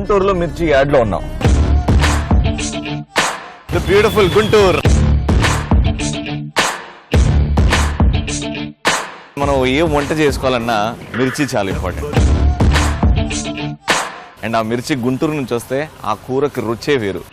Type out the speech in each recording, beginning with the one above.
గుంటూరులో మిర్చి యాడ్ లో ఉన్నాం. The beautiful Guntur. మనం ఏం వంట చేసుకోవాలన్నా మిర్చి చాలా ఇంపార్టెంట్. అండ్ ఆ మిర్చి గుంటూరు నుంచి వస్తే ఆ కూరకి రుచే వేరు.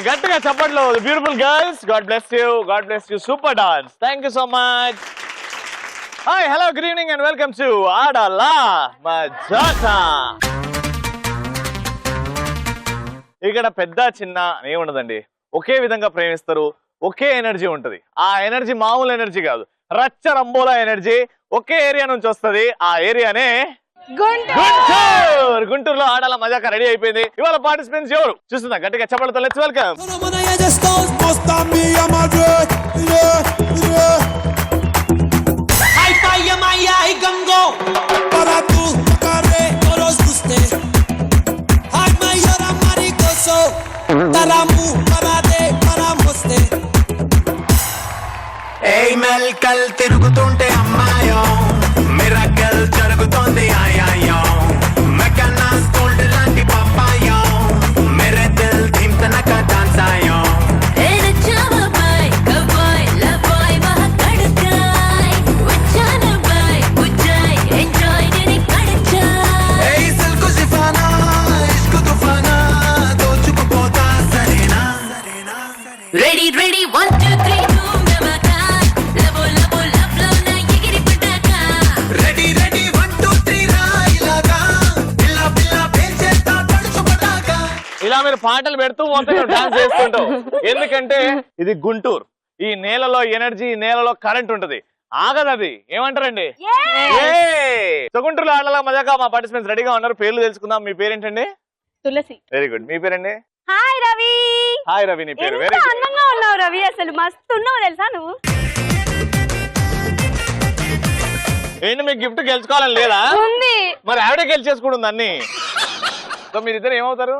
గట్టిగా చప్పట్లు. Beautiful girls, god bless you, super dance. Thank you so much. Hi, hello, good evening and welcome to Aadala Majaka. ఇక్కడ పెద్ద చిన్న ఏముండదండి, ఒకే విధంగా ప్రేమిస్తారు, ఒకే ఎనర్జీ ఉంటది. ఆ ఎనర్జీ మామూలు ఎనర్జీ కాదు, రచ్చ రంబోలా ఎనర్జీ. ఒకే ఏరియా నుంచి వస్తుంది, ఆ ఏరియానే గుంటూరు. గుంటూరులో ఆడాల మజాక రెడీ అయిపోయింది. ఇవాళ పార్టిసిపెంట్స్ ఎవరు చూస్తుందా? గట్టిగా చెప్పడంతో లెట్స్ వెల్కమ్. మెల్కల్ తిరుగుతుంటే అమ్మాయో మిరకల్ జరుగుతోంది ఆయాయో మెకన్నా గోల్డ్ లాంటి పప్పాయో మేరే Dil ధిమ్తనక dance ఆయో Ready, ready, 1, 2, 3, boom, namaka. Labo, labo, love, love, na yigiri pataka. Ready ready 1 2 3 రాయిలాగా పిల్ల పిల్ల పేచేస్తా పడుచు పటాకా. ఇలా మీరు పాటలు పెడుతూ డాన్స్ చేసుకుంటాం. ఎందుకంటే ఇది గుంటూరు. ఈ నేలలో ఎనర్జీ, ఈ నేలలో కరెంట్ ఉంటది, ఆగదు. అది ఏమంటారండి? సో గుంటూరులో ఆడాల మజాక మా పార్టిసిపెంట్స్ రెడీగా ఉన్నారు. పేర్లు తెలుసుకుందాం. మీ పేరేంటండి? తులసి. Very good. మీ పేరండి? హాయ్ రవి. హాయ్ రవి. నీ పేరు? Very good. అందంగా ఉన్నావు రవి, అసలు మస్తు ఉన్నావు తెలుసా నువ్వు. ఏంటి, మీకు గిఫ్ట్ గెలుచుకోవాలని లేదా? ఉంది. మరి ఆవిడే గెలిచేసుకుంటుంది అన్ని. సో మీరిద్దరు ఏమవుతారు?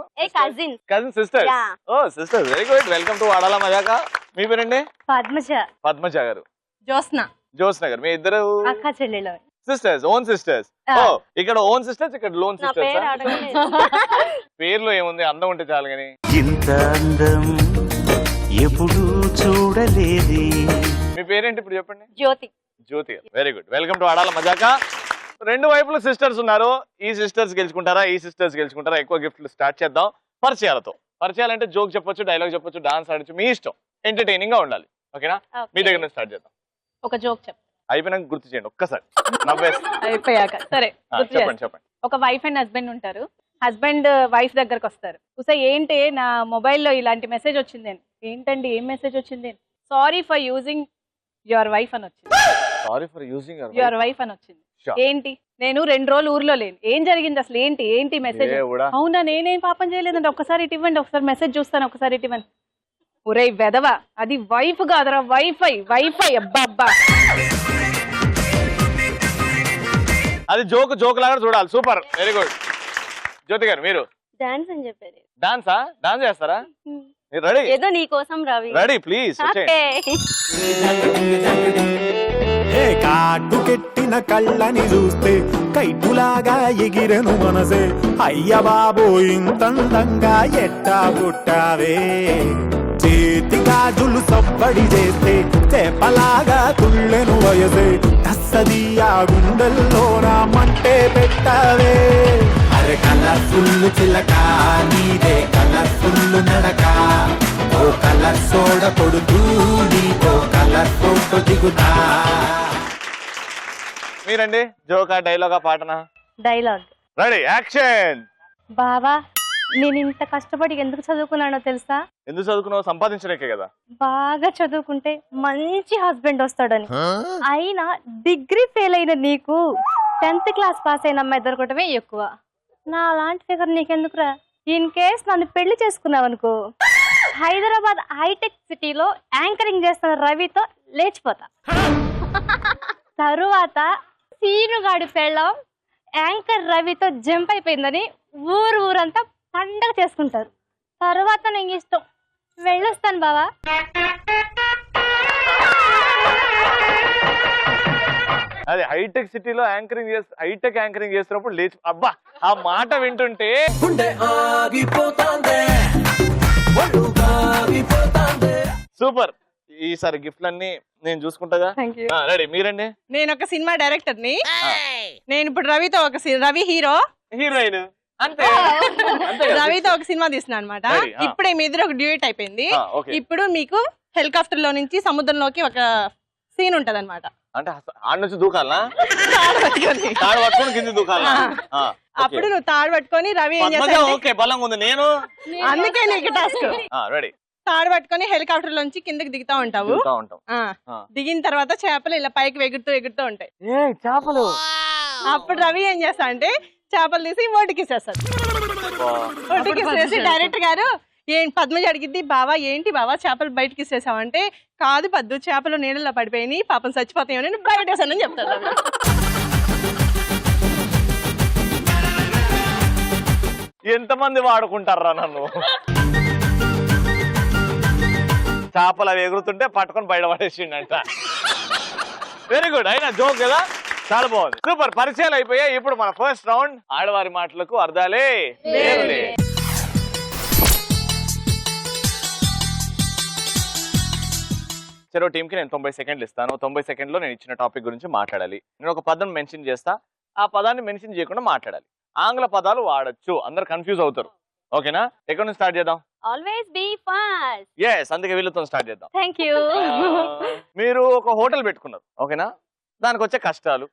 Cousin sisters. Oh sisters, very good. Welcome to Aadala Majaka. మీ పేరండి? పద్మజ. పద్మజ గారు. జ్యోత్స్న గారు. మీ ఇద్దరు అక్క చెల్లెలు, సిస్టర్స్, ఓన్ సిస్టర్స్. ఓ, ఇక్కడ ఓన్ సిస్టర్స్, ఇక్కడ లోన్ సిస్టర్స్. పేర్లో ఏముంది, అందం ఉంటే చాలు కానీ. ఇంత అందం ఎప్పుడు చూడలేది. మీ పేరేంటి ఇప్పుడు చెప్పండి? జ్యోతి. జ్యోతి గారు. Very good. Welcome to Aadala Majaka. రెండు వైపులు సిస్టర్స్ ఉన్నారు. ఈ సిస్టర్స్ గెలుచుకుంటారా, ఈ సిస్టర్స్ గెలుచుకుంటారా? ఎక్కువ గిఫ్ట్లు స్టార్ట్ చేద్దాం పరిచయాలతో. పరిచయాలంటే జోక్ చెప్పొచ్చు, డైలాగ్ చెప్పొచ్చు, డాన్స్ ఆడచ్చు, మీ ఇష్టం. ఎంటర్టైనింగ్ గా ఉండాలి. ఓకేనా? మీ దగ్గర నుంచి స్టార్ట్ చేద్దాం. ఒక జోక్ చెప్పు. అయిపోయినాక గుర్తు చేయండి ఒక్కసారి. నవ్వేసి అయిపోయాక సరే చెప్పండి. ఒక వైఫ్ అండ్ హస్బెండ్ ఉంటారు. హస్బెండ్ వైఫ్ దగ్గరకు వస్తారు. ఏంటి నా మొబైల్లో ఇలాంటి మెసేజ్ వచ్చింది. ఏంటండి, ఏం మెసేజ్ వచ్చింది? Sorry for using your wife అని వచ్చింది. Sorry for using your wife అని వచ్చింది. ఏంటి, నేను 2 రోజులు ఊర్లో లేను, ఏం జరిగింది అసలు, ఏంటి మెసేజ్? అవునా, నేనేం పాపం చేయలేదండి, ఒకసారి ఇటు ఇవ్వండి, ఒకసారి మెసేజ్ చూస్తాను, ఒకసారి ఇటు ఇవ్వండి. ఒరే వెదవా, అది వైఫ్ కాదురా, వైఫై. అబ్బా అది జోక్ లాగా చూడాలి. Super, very good. జ్యోతి గారు, మీరు? డాన్స్ అని చెప్పారు. డాన్సా? డాన్స్ చేస్తారా? రెడీ? ఏదో నీ కోసం రవి. Ready please. కాటుకెట్టిన కళ్ళని చూస్తే కైటులాగా ఎగిరెను మనసే అయ్య బాబో ఇంతందంగా ఎట్టా పుట్టావే చేతి గాజులు సవ్వడి చేస్తే చేపలాగా తుళ్ళెను వయసే కස්සదియా గుండెల్లో నా మంటే పెట్టావే అరే కలర్ఫుల్ చిలక నీదే కలర్ఫుల్ నడక ఓ కలర్ సోడ కొడుతూ నీతో కలర్ ఫోటో దిగుతా మీరండి జోకా డైలాగా పాటనా? డైలాగ్. Ready action. బావా నేను ఇంత కష్టపడి ఎందుకు చదువుకున్నానో తెలుసా? ఎందుకు చదువుకున్నావు? సంపాదించడానికే కదా. బాగా చదువుకుంటే మంచి హస్బెండ్ వస్తాడని. అయినా డిగ్రీ ఫెయిల్ అయిన నీకు 10th క్లాస్ పాస్ అయిన అమ్మాయి దొరకటమే ఎక్కువ. నా లాంటి ఫిగర్ నీకెందుకురా? ఇన్ కేస్ నన్ను పెళ్లి చేసుకున్నావు అనుకో, హైదరాబాద్ హైటెక్ సిటీలో యాంకరింగ్ చేస్తున్న రవితో లేచిపోతా. తరువాత సీనుగాడి పెళ్ళం యాంకర్ రవితో జంప్ అయిపోయిందని ఊరంతా పండగ చేసుకుంటారు. తర్వాత నేను ఇష్టం వెళ్ళొస్తాను బావా. అది హైటెక్ సిటీలో యాంకరింగ్ హైటెక్ యాంకరింగ్ చేస్తున్నప్పుడు లేచి అబ్బా ఆ మాట వింటుంటే సూపర్. ఈసారి గిఫ్ట్లన్నీ నేను చూసుకుంటాగా. రెడీ మీరండి? నేను ఒక సినిమా డైరెక్టర్ ని. నేను ఇప్పుడు రవితో రవి హీరో, హీరోయిన్ అంతే. రవితో ఒక సినిమా తీస్తున్నా అనమాట. ఇప్పుడే మీ ఎదురు ఒక డ్యూట్ అయిపోయింది. ఇప్పుడు మీకు హెలికాప్టర్ లో నుంచి సముద్రంలోకి ఒక సీన్ ఉంటది అనమాట. అంటే ఆడ నుంచి దూకాలా? తాడు పట్టుకొని కింద దూకాలా? అప్పుడు నువ్వు తాడు పట్టుకొని రవి ఏం చేస్తా, ఓకే బలంగా ఉంది నేను అందుకే నీకు టాస్క్. రెడీ. తాడు పట్టుకొని హెలికాప్టర్ లోంచి కిందకి దిగుతా ఉంటావు. దిగిన తర్వాత చేపలు ఇలా పైకి ఎగురుతూ ఉంటాయి. చేపలు. అప్పుడు రవి ఏం చేస్తా అంటే చేపలు తీసి ఒడ్డుకిసేస్తాడు. ఒడ్డుకిసేసి డైరెక్టర్ గారు పద్మజ అడిగిద్ది, బావా ఏంటి బావా చేపలు బయటకి ఇసేసావంటే, కాదు పద్దు చేపలు నీళ్ళలో పడిపోయి పాపం చచ్చిపోతాయని బయటేసానని చెప్తాడు రవి. ఎంతమంది వాడుకుంటారా నన్ను? చేపలు అవి ఎగురుతుంటే పట్టుకొని బయట పడేసిండంట. Very good. అయినా జోక్ కదా, చాలా బాగుంది. సూపర్. పరిచయాలు అయిపోయాయి. ఇప్పుడు మన ఫస్ట్ రౌండ్ ఆడవారి మాటలకు అర్థాలే లేవులే. చెరో టీమ్ కి నేను 90 సెకండ్లు ఇస్తాను. 90 సెకండ్లో నేను ఇచ్చిన టాపిక్ గురించి మాట్లాడాలి. నేను ఒక పదం మెన్షన్ చేస్తా, ఆ పదాన్ని మెన్షన్ చేయకుండా మాట్లాడాలి. ఆంగ్ల పదాలు వాడచ్చు, అందరు కన్ఫ్యూజ్ అవుతారు. ఓకేనా? ఎక్కడి నుంచి స్టార్ట్ చేద్దాం? Always be fast. yes, అందుకే వీళ్ళతో స్టార్ట్ చేద్దాం. Thank you. మీరు ఒక హోటల్ పెట్టుకున్నారు, ఓకేనా? దానికి వచ్చే కష్టాలు,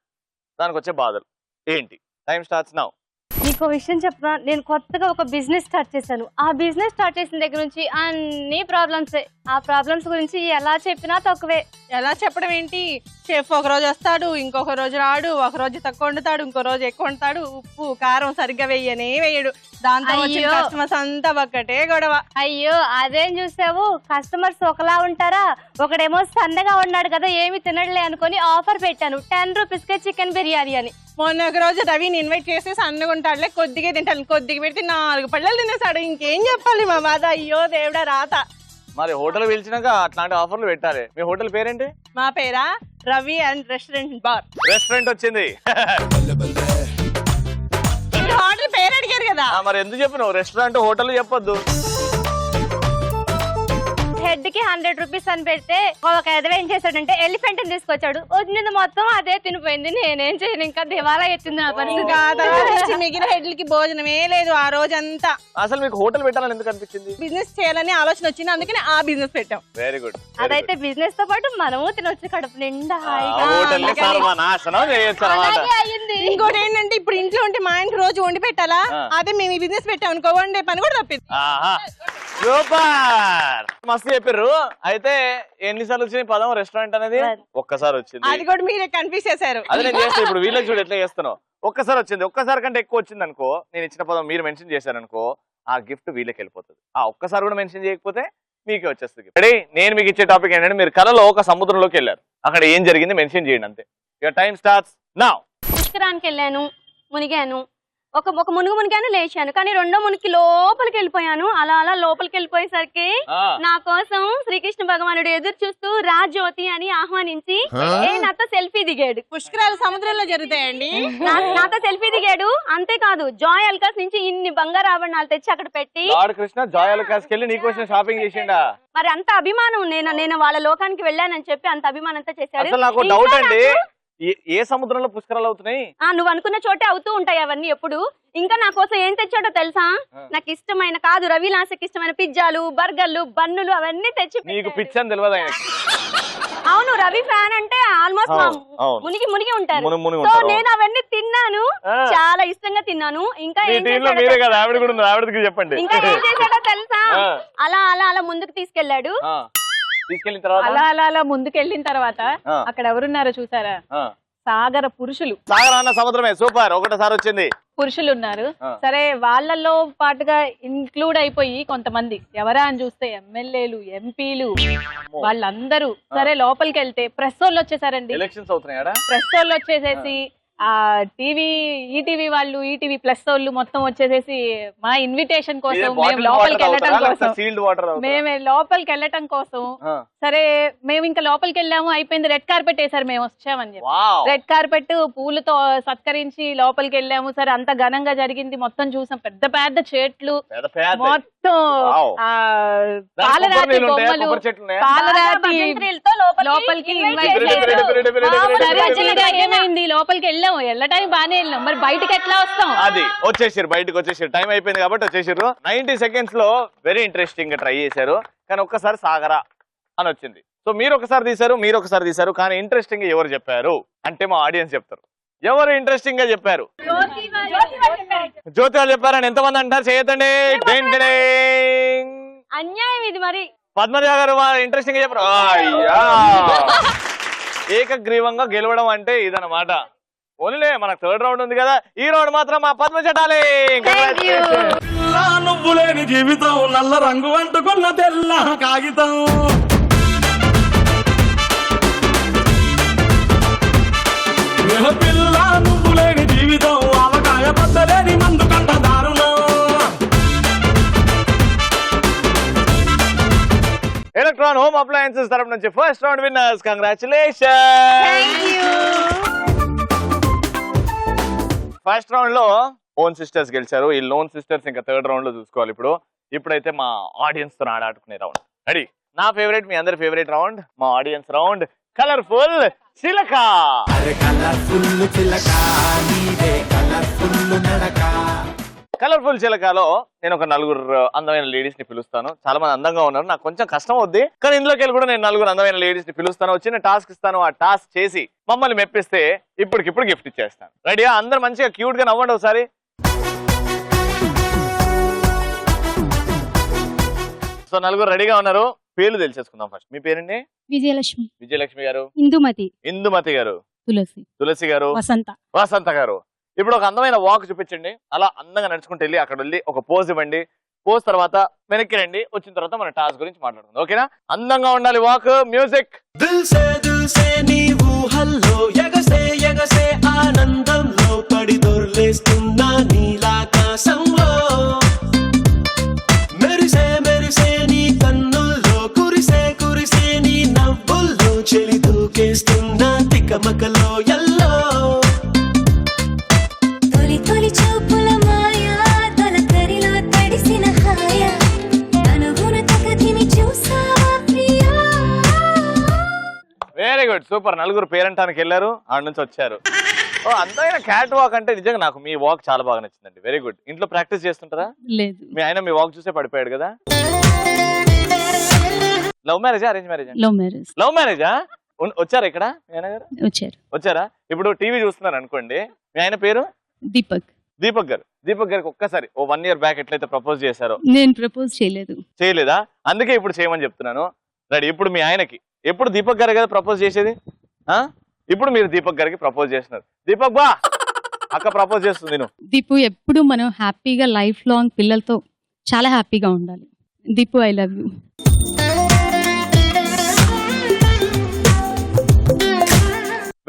దానికి వచ్చే బాధలు ఏంటి? Time starts now. నీకు విషయం చెప్పనా, నేను కొత్తగా ఒక బిజినెస్ స్టార్ట్ చేశాను. ఆ బిజినెస్ స్టార్ట్ చేసిన దగ్గర నుంచి అన్ని ప్రాబ్లమ్స్. ఆ ప్రాబ్లమ్స్ గురించి ఎలా చెప్పినా తక్కువే. ఎలా చెప్పడం ఏంటి? షెఫ్ ఒక రోజు వస్తాడు, ఇంకొక రోజు రాడు, ఒక రోజు తక్కువ వండుతాడు, ఇంకో రోజు ఎక్కువ వండుతాడు, ఉప్పు కారం సరిగ్గా వేయడు. దాంతో కస్టమర్స్ అంతా ఒక్కటే గొడవ. అయ్యో అదేం చూసావు, కస్టమర్స్ ఒకలా ఉంటారా? ఒకడేమో సన్నగా ఉన్నాడు కదా, ఏమి తినడలే అనుకుని ఆఫర్ పెట్టాను 10 రూపీస్కే చికెన్ బిర్యానీ అని. మొన్న ఒక రోజు రవిని ఇన్వైట్ చేసి సన్నగా ఉంటాడులే, కొద్దిగా తింటాను, కొద్దిగా పెడితే 4 పళ్ళలు తినేసాడు. ఇంకేం చెప్పాలి మా బాధ. అయ్యో దేవుడా రాత. మరి హోటల్ పిలిచినాక అట్లాంటి ఆఫర్లు పెట్టాలి. మీ హోటల్ పేరేంటి? మా పేరా Ravi and restaurant bar. Restaurant వచ్చింది. హోటల్ పేరు అడిగారు కదా, మరి ఎందుకు చెప్పినావు రెస్టారెంట్ హోటల్ చెప్పొద్దు? హెడ్ కి 100 రూపీస్ అని పెడితే ఒక ఎదవ ఏం చేశాడంటే ఎలిఫెంట్ తీసుకొచ్చాడు. వచ్చింది మొత్తం అదే తినిపోయింది. నేనేం చేయను, ఇంకా దివాలా ఎత్తింది నా పరిస్థితి. మిగిలిన హెడ్లకి భోజనమే లేదు ఆ రోజంతా. అసలు మీకు హోటల్ పెట్టాలని ఎందుకు అనిపించింది? బిజినెస్ చేయాలని ఆలోచన వచ్చింది, అందుకని ఆ బిజినెస్ పెట్టాం. Very good. అదైతే బిజినెస్ తో పాటు మనము తినొచ్చు కడుపు నిండా. ఇంకోటి ఏంటంటే ఇప్పుడు ఇంట్లో ఉంటే మా ఆయనకి రోజు వండి పెట్టాలా, అదే మేము ఈ బిజినెస్ పెట్టాం అనుకో వండే పని కూడా తప్పింది. సూపర్, మస్తు చెప్పారు. అయితే ఎన్నిసార్లు వచ్చింది పదం రెస్టారెంట్ అనేది? ఒక్కసారి వచ్చింది. అది కూడా మీరే కన్ఫ్యూజ్ చేశారు. అదే నేను చేస్తాను ఇప్పుడు. వీళ్ళకి చూడు ఎట్లా చేస్తున్నావు. ఒక్కసారి వచ్చింది, ఒక్కసారి కంటే ఎక్కువ వచ్చింది అనుకో, నేను ఇచ్చిన పదం మీరు మెన్షన్ చేశారనుకో, ఆ గిఫ్ట్ వీళ్ళకి వెళ్ళిపోతుంది. ఆ ఒక్కసారి కూడా మెన్షన్ చేయకపోతే మీకే వచ్చేస్తుంది. రెడీ? నేను మీకు ఇచ్చే టాపిక్ ఏంటంటే, మీరు కలలో ఒక సముద్రంలోకి వెళ్ళారు, అక్కడ ఏం జరిగింది మెన్షన్ చేయండి అంతే. Your time starts now. పుష్కరానికి వెళ్ళాను, మునిగాను. ఒక మునుగు మునిగాను లేచాను, కానీ రెండో మునికి లోపలికి వెళ్ళిపోయాను. అలా అలా లోపలికి వెళ్ళిపోయేసరికి నా కోసం శ్రీకృష్ణ భగవానుడు ఎదురు చూస్తూ రా జ్యోతి అని ఆహ్వానించి నాతో సెల్ఫీ దిగాడు. పుష్కరాలు సముద్రంలో జరుగుతాయండి. నాతో సెల్ఫీ దిగాడు. అంతేకాదు జాయ్ అల్కాస్ నుంచి ఇన్ని బంగారు ఆభరణాలు తెచ్చి అక్కడ పెట్టి లార్డ్ కృష్ణ జాయ్ అలుకాస్కి వెళ్ళి నీకోసం షాపింగ్ చేసిండా? మరి అంత అభిమానం, నేను వాళ్ళ లోకానికి వెళ్ళానని చెప్పి అంత అభిమానంతో చేశాడు. అసలు నాకు డౌట్ అండి, ఏ సముద్రంలో పుష్కరాలు అవుతున్నాయి? నువ్వు అనుకున్న చోటే అవుతూ ఉంటాయి అవన్నీ. ఎప్పుడు ఇంకా నా కోసం ఏం తెచ్చాడో తెలుసా? నాకు ఇష్టమైన కాదు రవిలాసకి ఇష్టమైన పిజ్జాలు, బర్గర్లు, బన్నులు అవన్నీ తెచ్చి నీకు పిచ్చి అని తెలియదు ఆయన. అవును, రవి ఫ్యాన్ అంటే ఆల్మోస్ట్ మునిగి మునిగి ఉంటారు. సో నేను అవన్నీ తిన్నాను, చాలా ఇష్టంగా తిన్నాను. ఇంకా ఏం చెప్పండి. ఇంకా ఏం చేశాడో తెలుసా? అలా అలా అలా ముందుకు తీసుకెళ్లాడు. తీసుకెళ్ళిన తర్వాత అలా అలా అలా ముందుకెళ్ళిన తర్వాత అక్కడ ఎవరున్నారో చూసారా? సాగర పురుషులు. సాగర అన్న సముద్రమే. సూపర్, ఒకటేసారి వచ్చింది. పురుషులు ఉన్నారు. సరే, వాళ్ళల్లో పాటుగా ఇన్క్లూడ్ అయిపోయి కొంతమంది ఎవరా అని చూస్తే ఎమ్మెల్యేలు, ఎంపీలు, వాళ్ళందరూ. సరే, లోపలికి వెళ్తే ప్రెస్ వాళ్ళు వచ్చేసారండి. ఎలక్షన్స్ అవుతున్నాయా? ప్రెస్ వాళ్ళు వచ్చేసేసి ఈటీవీ వాళ్ళు, ఈటీవీ ప్లస్ వాళ్ళు మొత్తం వచ్చేసేసి మా ఇన్విటేషన్ కోసం, మేము లోపలికి వెళ్ళటం కోసం, మేము లోపలికి వెళ్ళటం కోసం. సరే, మేము ఇంకా లోపలికి వెళ్ళాము, అయిపోయింది. రెడ్ కార్పెట్ వేసారు, మేము వచ్చామని చెప్పి రెడ్ కార్పెట్ పూలతో సత్కరించి లోపలికి వెళ్ళాము. సరే, అంత ఘనంగా జరిగింది. మొత్తం చూసాం, పెద్ద పెద్ద చెట్లు, మొత్తం పాలరాతి బొమ్మలు, పాలరాతి లోపలికి ఏమైంది, లోపలికి వెళ్ళాము. వెళ్ళటానికి బాగానే వెళ్ళాం, మరి బయటకి ఎట్లా వస్తాం? అది వచ్చేసారు, బయటకు వచ్చేసారు. టైం అయిపోయింది కాబట్టి వచ్చేసారు. 90 seconds లో వెరీ ఇంట్రెస్టింగ్ గా ట్రై చేశారు, కానీ ఒక్కసారి సాగరా అని వచ్చింది. సో మీరు ఒకసారి తీశారు, కానీ ఇంట్రెస్టింగ్ గా ఎవరు చెప్పారు అంటే మా ఆడియన్స్ చెప్తారు. ఎవరు ఇంట్రెస్టింగ్ గా చెప్పారు? జ్యోతి వాళ్ళు చెప్పారని ఎంతమంది అంటారు? చేయొద్దండి. అన్యాయం ఇది. మరి పద్మజ గారు ఇంట్రెస్టింగ్ గా చెప్పారు. అయ్యా, ఏకగ్రీవంగా గెలవడం అంటే ఇదన్నమాట. ఓన్లీ మనకు థర్డ్ రౌండ్ ఉంది కదా, ఈ రౌండ్ మాత్రం మా పద్మజ డార్లింగ్. నువ్వు లేని జీవితం నల్ల రంగు అంటుకున్న తెల్ల కాగితం. పిల్ల నువ్వు లేని జీవితం ఆవకాయ పద్దలేని మందు కంట దారుణం. ఎలక్ట్రాన్ హోమ్ అప్లయన్సెస్ తరపు నుంచి first round winners, congratulation. First round లో ఓన్ సిస్టర్స్ గెలిచారు. ఈ లోన్ సిస్టర్స్ ఇంకా థర్డ్ రౌండ్ లో చూసుకోవాలి. ఇప్పుడైతే మా ఆడియన్స్ తో ఆడుకునే రౌండ్ రెడీ. నా ఫేవరెట్, మీ అందరి ఫేవరెట్ రౌండ్, మా ఆడియన్స్ రౌండ్, కలర్ఫుల్ చిలక. కలర్ఫుల్ చిలకలో నేను ఒక 4 అందమైన లేడీస్ ని పిలుస్తాను. చాలా మంది అందంగా ఉన్నారు, నాకు కొంచెం కష్టం అవుద్ది, కానీ ఇందులోకి వెళ్ళి కూడా నేను 4 అందమైన లేడీస్ ని పిలుస్తాను. చిన్న టాస్క్ ఇస్తాను, ఆ టాస్క్ చేసి మమ్మల్ని మెప్పిస్తే ఇప్పటికిప్పుడు గిఫ్ట్ ఇచ్చేస్తాను. రెడీయా? అందరు మంచిగా క్యూట్ గా నవ్వండి ఒకసారి. సో 4 రెడీగా ఉన్నారు. పేర్లు తెలిసేసుకుందాం. ఫస్ట్ మీ పేరండి? విజయలక్ష్మి. విజయలక్ష్మి గారు. ఇందుమతి గారు. తులసి గారు. వసంత గారు. ఇప్పుడు ఒక అందమైన వాక్ చూపించండి. అలా అందంగా నడుచుకుంటూ వెళ్ళి అక్కడ వెళ్ళి ఒక పోజ్ ఇవ్వండి. పోజ్ తర్వాత వెనక్కి రండి. వచ్చిన తర్వాత మన టాస్క్ గురించి మాట్లాడుకుందాం. ఓకేనా? అందంగా ఉండాలి వాక్. మ్యూజిక్. దిల్సే నీ ఊహల్లో ఎగసే ఎగసే ఆనందంలో పడి దొర్లేస్తున్నా నీలాకాశంలో మెరిసే మెరిసే నీ కన్నుల్లో కురిసే కురిసే నీ నవ్వుల్లో చెలి దూకేస్తున్నా తికమకలో ఎల్లో తొలి తొలి చూపుల మాయా తొలకరిలో తడిసిన హాయ అనుగుణ తకతిని చూసావా ప్రియా. Very good, super. 4 పేరంటానికి వెళ్ళారు, ఆడ నుంచి వచ్చారు. ఓ, అందమైన క్యాట్ వాక్ అంటే నిజంగా నాకు మీ వాక్ చాలా బాగా నచ్చిందండి. Very good. ఇంట్లో ప్రాక్టీస్ చేస్తుంటారా? లేదు. మీ ఆయన మీ వాక్ చూసే పడిపోయాడు కదా. లవ్ మ్యారేజా, అరేంజ్ మ్యారేజా? లవ్ మ్యారేజా? వచ్చారా ఇక్కడ మీ ఆయన గారు? వచ్చారా? ఇప్పుడు టీవీ చూస్తున్నారు అనుకోండి, మీ ఆయన పేరు? దీపక్ గారు. దీపక్ గారికి ఒక్కసారి 1 year బ్యాక్ ఎట్లయితే ప్రపోజ్ చేశారో. నేను ప్రపోజ్ చేయలేదా? అందుకే ఇప్పుడు చేయమని చెప్తున్నాను. రెడీ. ఇప్పుడు మీ ఆయనకి ఎప్పుడు దీపక్ గారు కదా ప్రపోజ్ చేసేది, ఇప్పుడు మీరు దీపక్ గారికి ప్రపోజ్ చేస్తున్నారు. దీపక్ బా, అక్క ప్రపోజ్ చేస్తుంది. దీపు, ఎప్పుడు మనం హ్యాపీగా లైఫ్ లాంగ్ పిల్లలతో చాలా హ్యాపీగా ఉండాలి. Deepu, I love you.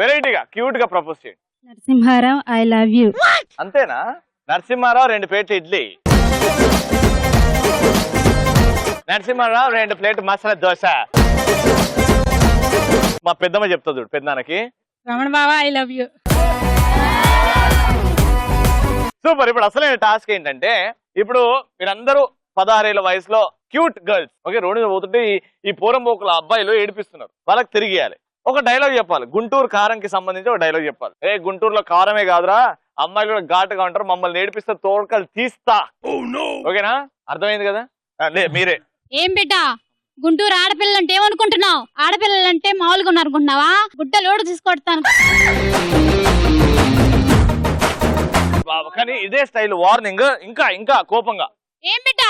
వెరైటీగా క్యూట్ గా ప్రపోజ్ చేయండి. Narasimharao, I love you. అంతేనా? నరసింహారావు 2 ప్లేట్లు ఇడ్లీ. నరసింహారావు 2 ప్లేట్ మసాలా దోశ. మా పెద్దమ్మ చెప్తా చూడు పెద్దనాన్నకి. Ramana Baba I love you. Super. ఇప్పుడు అసలైన టాస్క్ ఏంటంటే, ఇప్పుడు మీరందరూ 16 ఏళ్ల వయసులో క్యూట్ గర్ల్స్, ఓకే, రోడ్డు మీద పోతుంటే ఈ పోరంబోకుల అబ్బాయిలు ఏడిపిస్తున్నారు. వాళ్ళకి తిరిగియాలి. ఒక డైలాగ్ చెప్పాలి. గుంటూరు కారంకి సంబంధించి ఒక డైలాగ్ చెప్పాలి. గుంటూరులో కారమే కాదురా, అమ్మాయిలు కూడా ఘాటుగా ఉంటారు, మమ్మల్ని ఏడిపిస్తే తోడకలు తీస్తా. ఓకేనా? అర్థమైంది కదా? మీరే. ఏం బిడ్డ, గుంటూరు ఆడపిల్లలు అంటే ఏమనుకుంటున్నావు? ఆడపిల్లలు అంటే మామూలుగా ఉన్నారు అనుకుంటున్నావా? గుడ్డ లోడు తీసుకొడతాను. కానీ ఇదే స్టైల్ వార్నింగ్. ఇంకా ఇంకా కోపంగా. ఏం బిడ్డ,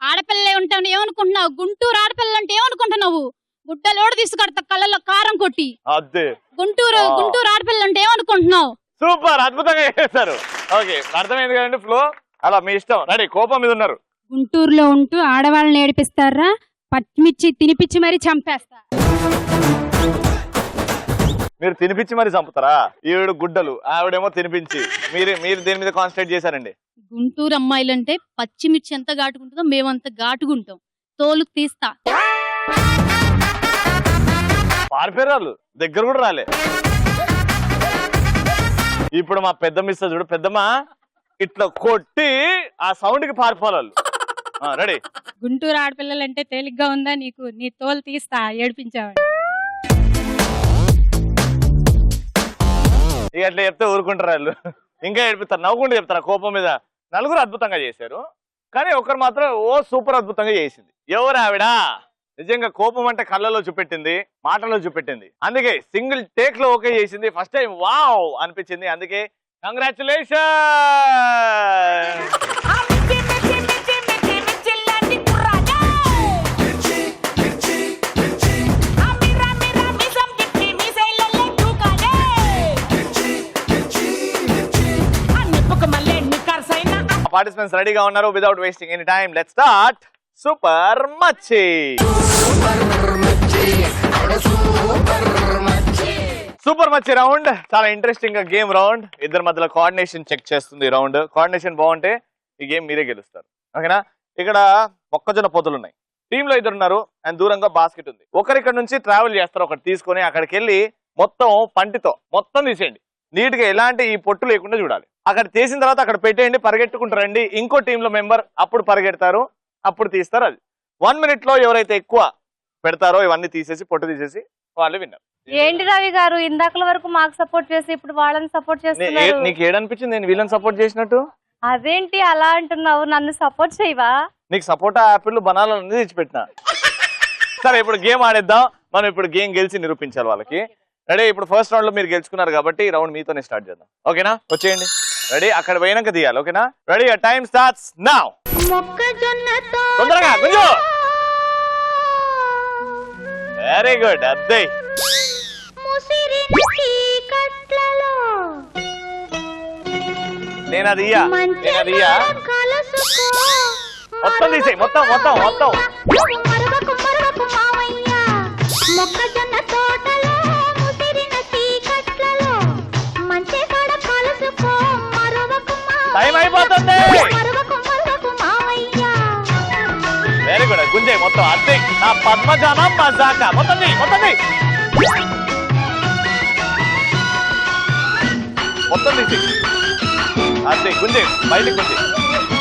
ఆడపిల్లలే ఉంటావు ఏమనుకుంటున్నావు? గుంటూరు ఆడపిల్లలు అంటే ఏమనుకుంటున్నావు? గుడ్డ లోడు తీసుకొడతా కళ్ళలో కారం కొట్టి. అదే గుంటూరు ఆడపిల్లలు అంటే ఏమనుకుంటున్నావు? సూపర్, అద్భుతంగా చేశారు. ఓకే, అర్థమైంది కదండి ఫ్లో. అలా మీ ఇష్టం. రెడీ? కోపం మీద ఉన్నారు. గుంటూరులో ఉంటూ ఆడవాళ్ళని ఏడిపిస్తారా? పచ్చిమిర్చి తినిపించి మరీ చంపేస్తా. మీరు తినిపించి మరి చంపుతారా? ఈవిడ గుడ్డలు, ఆవిడేమో తినిపించి. మీరు దేని మీద కాన్సన్ట్రేట్ చేశారండి? గుంటూరు అమ్మాయిలంటే పచ్చిమిర్చి ఎంత ఘాటుకుంటుందో మేమంత ఘాటుకుంటాం. తోలుకు తీస్తా. పారిపోయారు వాళ్ళు, దగ్గర కూడా రాలే. ఇప్పుడు మా పెద్దమ్మ ఇస్తా చూడు. పెద్దమ్మ ఇట్లా కొట్టి ఆ సౌండ్ కి పారిపోవాలి. రెడీ? గుంటూరు ఆడపిల్లలంటే తేలిగ్గా ఉందా నీకు? నీ తోలు తీస్తా ఏడిపించావు. ఇక అట్లా చెప్తే ఊరుకుంటారు వాళ్ళు. ఇంకా ఏడిపిస్తారు, నవ్వుకుంటూ చెప్తారు కోపం మీద. నలుగురు అద్భుతంగా చేశారు, కానీ ఒకరు మాత్రం సూపర్ అద్భుతంగా చేసింది. ఎవరు ఆవిడ? నిజంగా కోపం అంటే కళ్ళలో చూపెట్టింది, మాటలో చూపెట్టింది. అందుకే సింగిల్ టేక్ లో ఓకే చేసింది. ఫస్ట్ టైం వావ్ అనిపించింది. అందుకే కంగ్రాచులేషన్. పార్టిసిపెంట్స్ రెడీగా ఉన్నారు. Without wasting any time let's start super మచ్చి. సూపర్ మచ్చి రౌండ్ చాలా ఇంట్రెస్టింగ్ గా గేమ్ రౌండ్. ఇద్దరి మధ్యలో కోఆర్డినేషన్ చెక్ చేస్తుంది ఈ రౌండ్. కోఆర్డినేషన్ బాగుంటే ఈ గేమ్ మీరే గెలుస్తారు. ఓకేనా? ఇక్కడ మొక్కజొన్న పొత్తులు ఉన్నాయి. టీమ్ లో 2 ఉన్నారు అండ్ దూరంగా బాస్కెట్ ఉంది. ఒకరిక్కడ నుంచి ట్రావెల్ చేస్తారు. ఒకటి తీసుకొని అక్కడికి వెళ్ళి మొత్తం పంటితో మొత్తం తీసేయండి. నీట్ గా ఎలాంటి ఈ పొట్టు లేకుండా చూడాలి. అక్కడ చేసిన తర్వాత అక్కడ పెట్టేయండి. పరిగెట్టుకుంటారండి. ఇంకో టీమ్ లో మెంబర్ అప్పుడు పరిగెడతారు, అప్పుడు తీస్తారు. అది 1 minute లో ఎవరైతే ఎక్కువ పెడతారో ఇవన్నీ తీసేసి పొట్టు తీసేసి వాళ్ళు విన్నారు. ఏంటి రవి గారు, ఇందాకల వరకు మాకు సపోర్ట్ చేసి ఇప్పుడు వాళ్ళని సపోర్ట్ చేస్తున్నారు. నీకు ఏడనిపించింది నేను వీళ్ళని సపోర్ట్ చేసినట్టు? అదేంటి అలా అంటున్నావు? నన్ను సపోర్ట్ చేయవా? నీకు సపోర్ట్ యాపిల్ బనానాలు తెచ్చిపెట్టినా. సరే, ఇప్పుడు గేమ్ ఆడేద్దాం. మనం ఇప్పుడు గేమ్ గెలిచి నిరూపించాలి వాళ్ళకి. రెడీ? ఇప్పుడు ఫస్ట్ రౌండ్ లో మీరు గెలుచుకున్నారు కాబట్టి ఈ రౌండ్ మీతోనే స్టార్ట్ చేద్దాం. ఓకేనా? వచ్చేయండి. రెడీ? అక్కడ పోయినాక తీయాలి. ఓకేనా? రెడీ? Time starts now. తొందరగా గుంజు. Very good. అద్దె నేనది మొత్తం తీసేయి. మొత్తం మొత్తం మొత్తం టైం అయిపోతుంది. Very good. గుంజే మొత్తం. అద్దె నా పద్మజామ మజాక. మొత్తం మొత్తం మొత్తం తీసి అద్దె గుంజే బయటికి గుంజే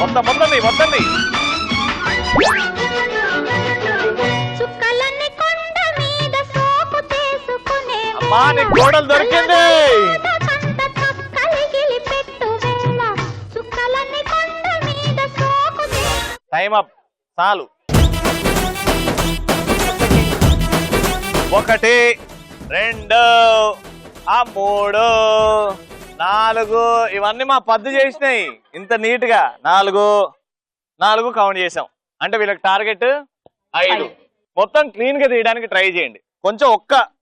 మొత్తం మొత్తం మొత్తం. అమ్మా నీ గోడలు దొరికింది. Time up. చాలు. 1 2 3 4 ఇవన్నీ మా పద్దు చేసినాయి ఇంత నీట్ గా. 4 కౌంట్ చేసాం. అంటే వీళ్ళకి టార్గెట్ 5. మొత్తం క్లీన్ గా తీయడానికి ట్రై చేయండి. కొంచెం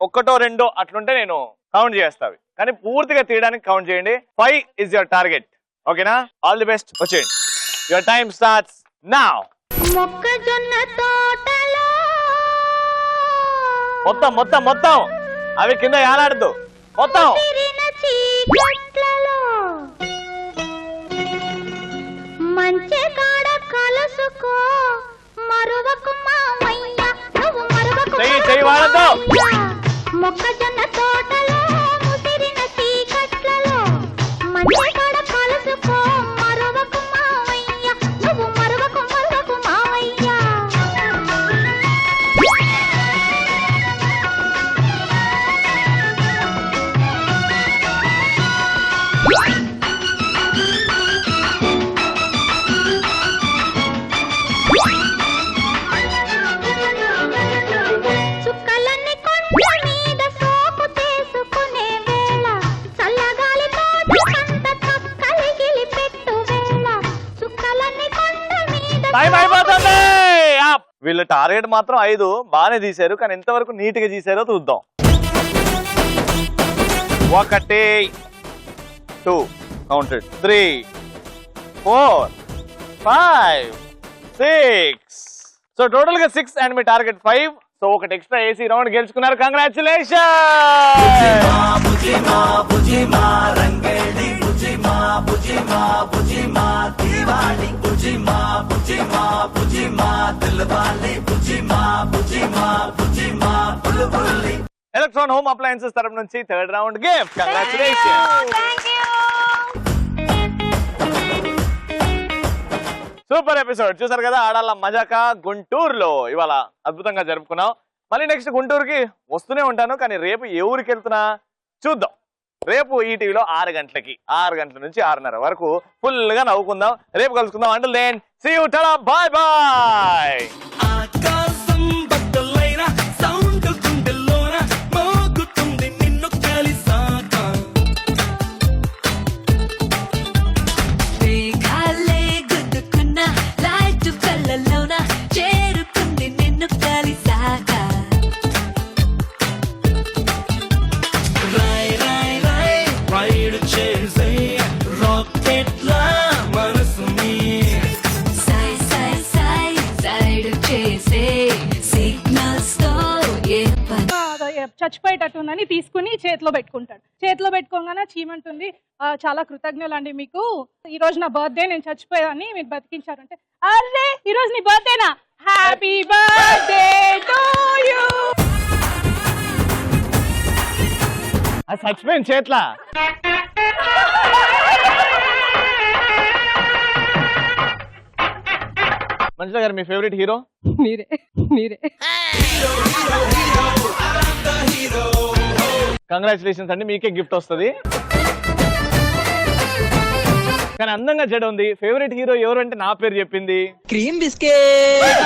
ఒక్కటో రెండో అట్లుంటే నేను కౌంట్ చేస్తాను, కానీ పూర్తిగా తీయడానికి కౌంట్ చేయండి. 5 is your టార్గెట్. ఓకేనా? All the best. వచ్చేయండి. Your time starts now. మొత్తం మొత్తం మొత్తం అవి కింద ఏలాడద్దు. మొత్తం టైం అయిపోతుంది. వీళ్ళ టార్గెట్ మాత్రం 5 బాగానే తీశారు, కానీ ఎంతవరకు నీట్ గా తీసారో చూద్దాం. 1 2 కౌంటెడ్ 3 4 5 6. సో టోటల్ గా 6 అండ్ మీ టార్గెట్ 5. సో ఒకటి ఎక్స్ట్రా ఏసీ రౌండ్ గెలుచుకున్నారు. కంగ్రాచులేషన్. ఎలక్ట్రాన్ హోమ్ అప్లయన్సెస్ తరపు నుంచి 3rd round gift. Congratulation. Super episode చూసారు కదా. ఆడాల మజాకా గుంటూరులో ఇవాళ అద్భుతంగా జరుపుకున్నాం. మళ్ళీ నెక్స్ట్ గుంటూరుకి వస్తూనే ఉంటాను, కానీ రేపు ఏ ఊరికి వెళ్తున్నా చూద్దాం. రేపు ఈ టీవీలో 6 గంటలకి 6 గంటల నుంచి 6:30 వరకు ఫుల్ గా నవ్వుకుందాం. రేపు కలుసుకుందాం. Until then see you, tata, bye bye. ఆకాశం బద్దలైన సౌండ్ గుండెల్లోన మోగుతుంది నిన్ను కలిసాక. మేఘాలే గుద్దుకున్న లైట్ కళ్ళలోన చేరుకుంది నిన్ను కలిసాక. రాయ్ రాయ్ రాయ్ రైడ్ చేసే రాకెట్ లా మనసుని సై సై సై సైడ్ చేసే సిగ్నల్స్ తో ఏ పని. చచ్చిపోయేటట్టు ఉందని తీసుకుని చేతిలో పెట్టుకుంటాడు. చేతిలో పెట్టుకోగానే చీమంటుంది, చాలా కృతజ్ఞతలు అండి మీకు, ఈ రోజు నా బర్త్డే, నేను చచ్చిపోయాని మీరు బతికించారంటే, అరే ఈ రోజు నీ బర్త్డేనా, హ్యాపీ బర్త్డే టు యూ. అది చచ్చిపోయింది చేట్లా. మంచిదా గారు మీ ఫేవరెట్ హీరో? మీరే మీరే. కంగ్రాచులేషన్స్ అండి, మీకే గిఫ్ట్ వస్తుంది. కానీ అందంగా జడ ఉంది. ఫేవరెట్ హీరో ఎవరు అంటే నా పేరు చెప్పింది. Cream biscuit